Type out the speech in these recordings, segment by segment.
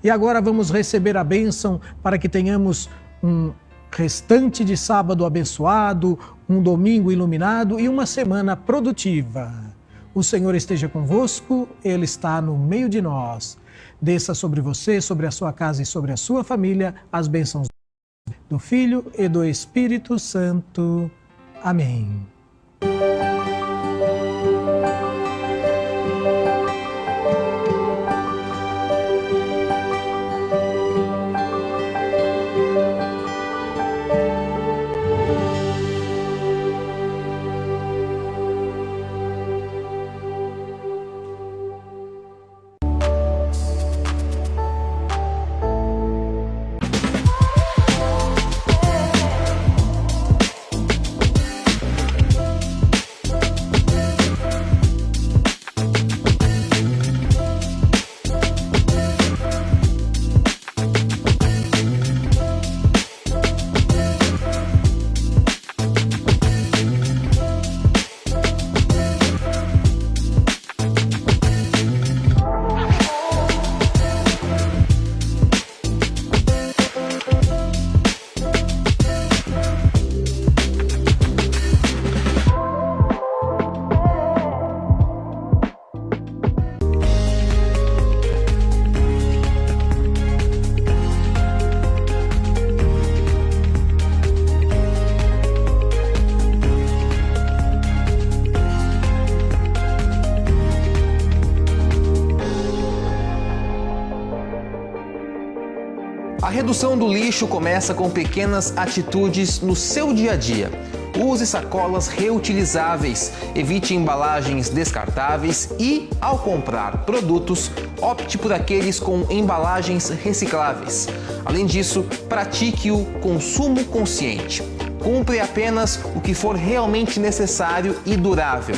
E agora vamos receber a bênção para que tenhamos um restante de sábado abençoado, um domingo iluminado e uma semana produtiva. O Senhor esteja convosco, Ele está no meio de nós. Desça sobre você, sobre a sua casa e sobre a sua família as bênçãos do Filho e do Espírito Santo. Amém. A redução do lixo começa com pequenas atitudes no seu dia a dia. Use sacolas reutilizáveis, evite embalagens descartáveis e, ao comprar produtos, opte por aqueles com embalagens recicláveis. Além disso, pratique o consumo consciente. Compre apenas o que for realmente necessário e durável.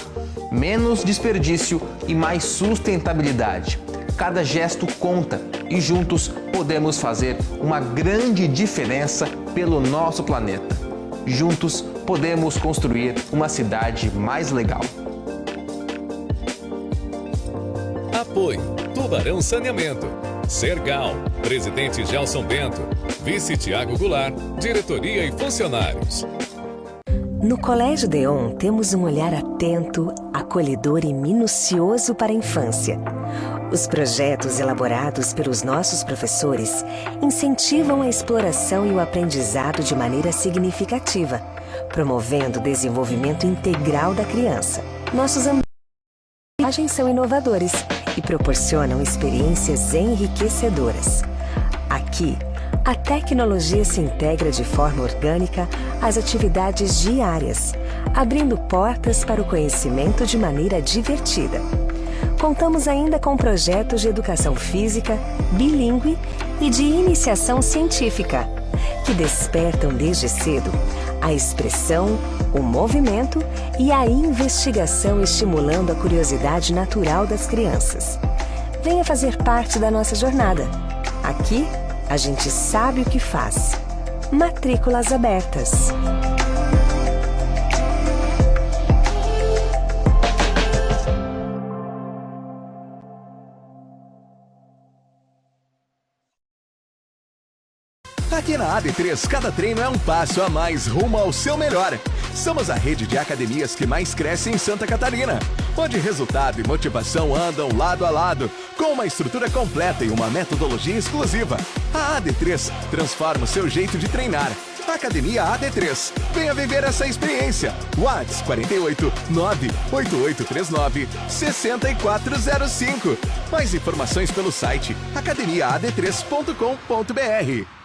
Menos desperdício e mais sustentabilidade. Cada gesto conta e juntos podemos fazer uma grande diferença pelo nosso planeta. Juntos podemos construir uma cidade mais legal. Apoio Tubarão Saneamento, Sergal, Presidente Gelson Bento, Vice Tiago Goulart, Diretoria e funcionários. No Colégio Deon temos um olhar atento, acolhedor e minucioso para a infância. Os projetos elaborados pelos nossos professores incentivam a exploração e o aprendizado de maneira significativa, promovendo o desenvolvimento integral da criança. Nossos ambientes são inovadores e proporcionam experiências enriquecedoras. Aqui, a tecnologia se integra de forma orgânica às atividades diárias, abrindo portas para o conhecimento de maneira divertida. Contamos ainda com projetos de educação física, bilíngue e de iniciação científica, que despertam desde cedo a expressão, o movimento e a investigação, estimulando a curiosidade natural das crianças. Venha fazer parte da nossa jornada. Aqui, a gente sabe o que faz. Matrículas abertas. Aqui na AD3, cada treino é um passo a mais rumo ao seu melhor. Somos a rede de academias que mais cresce em Santa Catarina, onde resultado e motivação andam lado a lado, com uma estrutura completa e uma metodologia exclusiva. A AD3 transforma o seu jeito de treinar. Academia AD3. Venha viver essa experiência. WhatsApp 48 98839 6405. Mais informações pelo site academiaad3.com.br.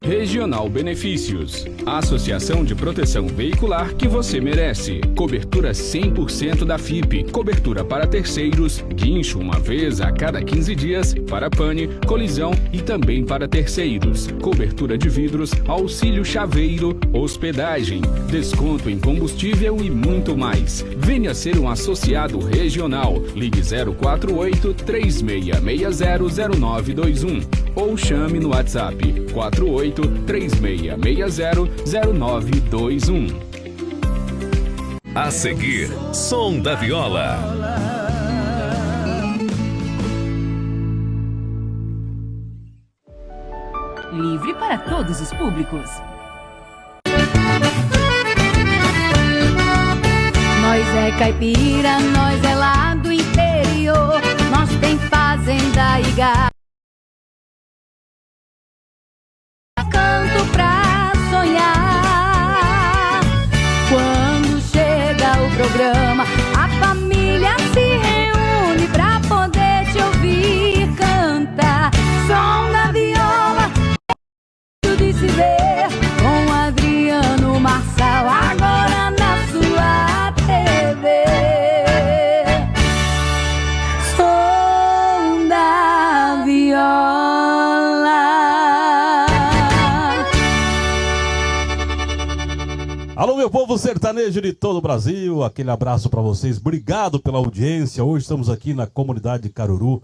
Regional Benefícios, a associação de proteção veicular que você merece. Cobertura 100% da FIP, cobertura para terceiros, guincho uma vez a cada 15 dias, para pane, colisão e também para terceiros. Cobertura de vidros, auxílio chaveiro, hospedagem, desconto em combustível e muito mais. Venha ser um associado regional. Ligue 048 36600921 ou chame no WhatsApp 48 36600921. A seguir, Som da Viola. livre para todos os públicos. Nós é caipira, nós é lá do interior, nós tem fazenda e gado. Canto pra sonhar. Quando chega o programa, a família se reúne pra poder te ouvir cantar. Som da viola, de se ver com Adriano Marçal, agora na sua TV. Som da viola. Alô, meu povo sertanejo de todo o Brasil, aquele abraço para vocês, obrigado pela audiência. Hoje estamos aqui na comunidade de Caruru,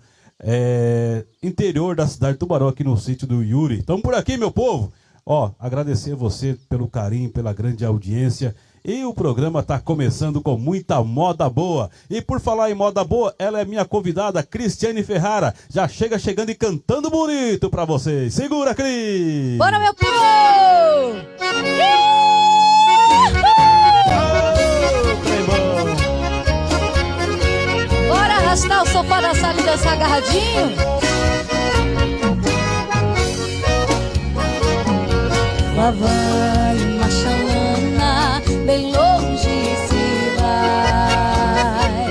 interior da cidade de Tubarão, aqui no sítio do Yuri. Estamos por aqui, meu povo. Ó, agradecer você pelo carinho, pela grande audiência. E o programa está começando com muita moda boa. E por falar em moda boa, ela é minha convidada, Cristiane Ferrara. Já chegando e cantando bonito para vocês. Segura, Cris! Bora, meu povo! Bora arrastar o sofá da sala e dançar agarradinho? Lá vai uma chalana, bem longe se vai,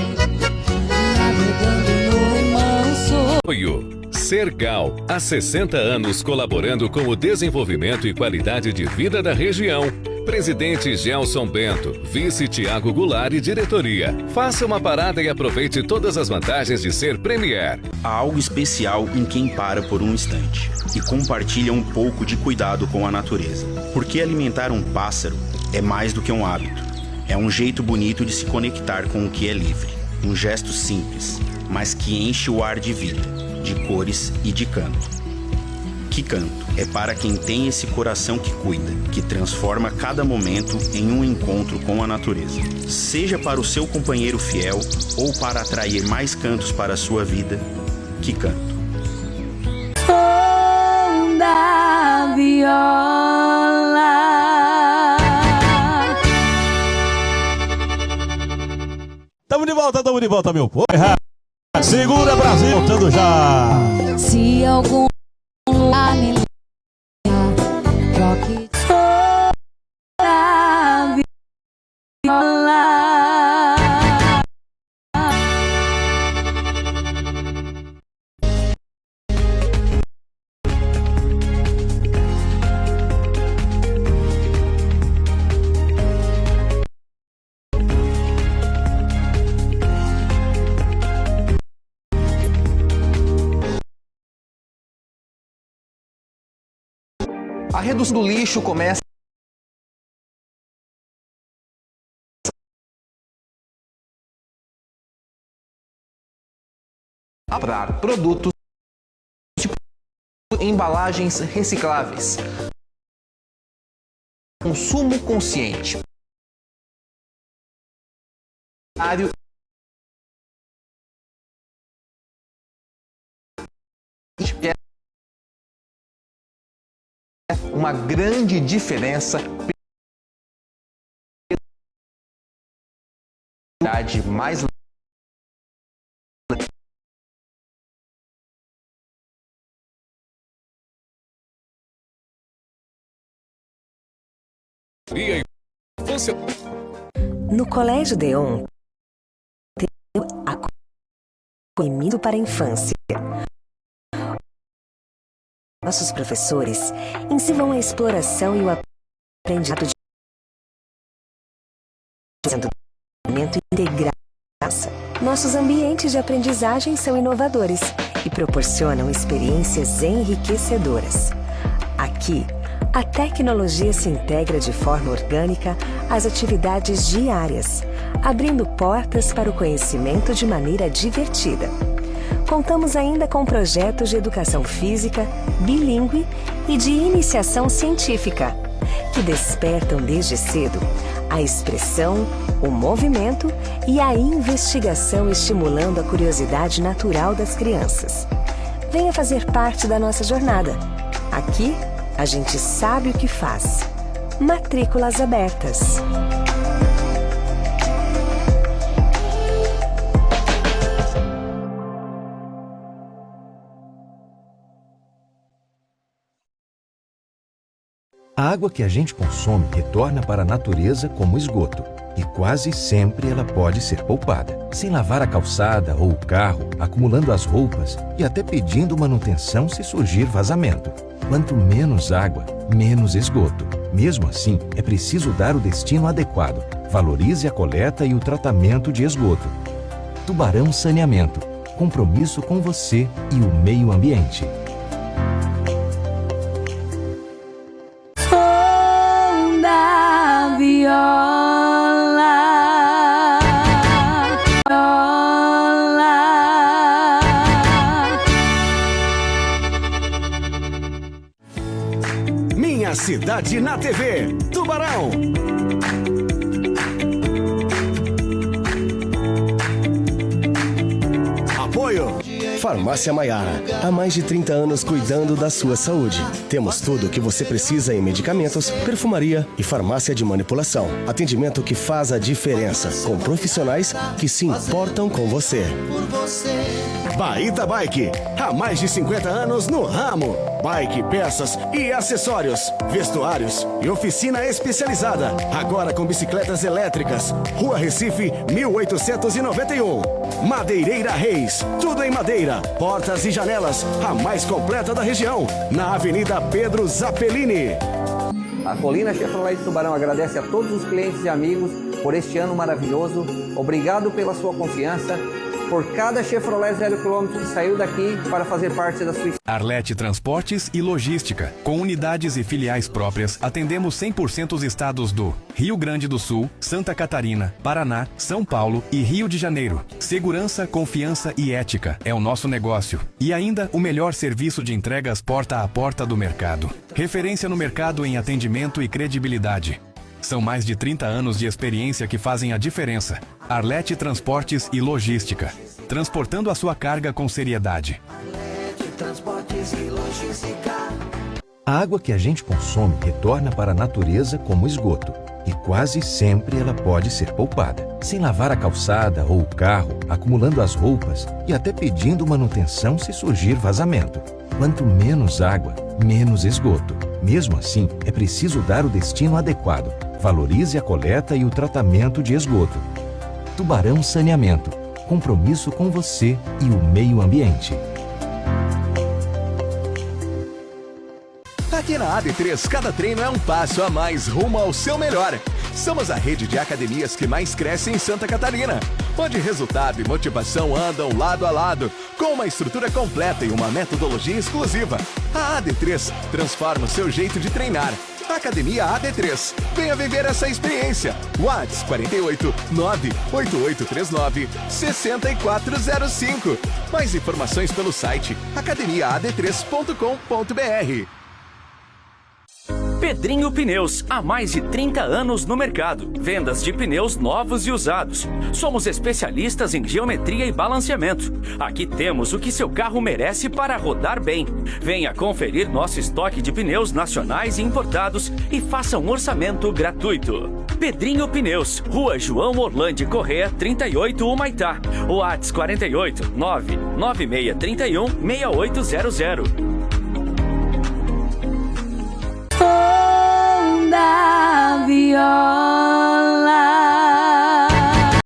navegando no remanso. Apoio Sergal, há 60 anos colaborando com o desenvolvimento e qualidade de vida da região. Presidente Gelson Bento, vice Tiago Goulart e diretoria. Faça uma parada e aproveite todas as vantagens de ser Premier. Há algo especial em quem para por um instante e compartilha um pouco de cuidado com a natureza. Porque alimentar um pássaro é mais do que um hábito. É um jeito bonito de se conectar com o que é livre. Um gesto simples, mas que enche o ar de vida, de cores e de canto. Que canto é para quem tem esse coração que cuida, que transforma cada momento em um encontro com a natureza. Seja para o seu companheiro fiel ou para atrair mais cantos para a sua vida, que canto. Som da viola. Tamo de volta, meu povo. Segura, Brasil, voltando já. Se algum lugar me lembra, troque som da viola. A redução do lixo começa a comprar produtos de embalagens recicláveis. Consumo consciente. Uma grande diferença mais No Colégio Deon, tem acolhimento para a infância. Nossos professores ensinam a exploração e o aprendizado de desenvolvimento integral. Nossos ambientes de aprendizagem são inovadores e proporcionam experiências enriquecedoras. Aqui, a tecnologia se integra de forma orgânica às atividades diárias, abrindo portas para o conhecimento de maneira divertida. Contamos ainda com projetos de educação física, bilíngue e de iniciação científica, que despertam desde cedo a expressão, o movimento e a investigação, estimulando a curiosidade natural das crianças. Venha fazer parte da nossa jornada. Aqui, a gente sabe o que faz. Matrículas abertas. A água que a gente consome retorna para a natureza como esgoto. E quase sempre ela pode ser poupada, sem lavar a calçada ou o carro, acumulando as roupas e até pedindo manutenção se surgir vazamento. Quanto menos água, menos esgoto. Mesmo assim, é preciso dar o destino adequado. Valorize a coleta e o tratamento de esgoto. Tubarão Saneamento. Compromisso com você e o meio ambiente. Som da viola. Minha Cidade na TV. Tubarão. Apoio. Farmácia Maiara. Há mais de 30 anos cuidando da sua saúde. Temos tudo o que você precisa em medicamentos, perfumaria e farmácia de manipulação. Atendimento que faz a diferença, com profissionais que se importam com você. Baita Bike. Há mais de 50 anos no ramo. Bike, peças e acessórios, vestuários e oficina especializada. Agora com bicicletas elétricas. Rua Recife, 1891. Madeireira Reis. Tudo em madeira, portas e janelas. A mais completa da região. Na Avenida Pedro Zappellini. A Colina Chevrolet de Tubarão agradece a todos os clientes e amigos por este ano maravilhoso. Obrigado pela sua confiança. Por cada Chevrolet 0 km que saiu daqui para fazer parte da sua... Arlete Transportes e Logística. Com unidades e filiais próprias, atendemos 100% os estados do Rio Grande do Sul, Santa Catarina, Paraná, São Paulo e Rio de Janeiro. Segurança, confiança e ética é o nosso negócio. E ainda o melhor serviço de entregas porta a porta do mercado. Referência no mercado em atendimento e credibilidade. São mais de 30 anos de experiência que fazem a diferença. Arlete Transportes e Logística. Transportando a sua carga com seriedade. Arlete Transportes e Logística. A água que a gente consome retorna para a natureza como esgoto. E quase sempre ela pode ser poupada, sem lavar a calçada ou o carro, acumulando as roupas e até pedindo manutenção se surgir vazamento. Quanto menos água, menos esgoto. Mesmo assim, é preciso dar o destino adequado. Valorize a coleta e o tratamento de esgoto. Tubarão Saneamento. Compromisso com você e o meio ambiente. Aqui na AD3, cada treino é um passo a mais rumo ao seu melhor. Somos a rede de academias que mais cresce em Santa Catarina, onde resultado e motivação andam lado a lado, com uma estrutura completa e uma metodologia exclusiva. A AD3 transforma o seu jeito de treinar. Academia AD3. Venha viver essa experiência. WhatsApp 48 98839 6405. Mais informações pelo site academiaad3.com.br. Pedrinho Pneus, há mais de 30 anos no mercado. Vendas de pneus novos e usados. Somos especialistas em geometria e balanceamento. Aqui temos o que seu carro merece para rodar bem. Venha conferir nosso estoque de pneus nacionais e importados e faça um orçamento gratuito. Pedrinho Pneus, Rua João Orlandi Corrêa, 38, Humaitá. WhatsApp 48 99631 6800.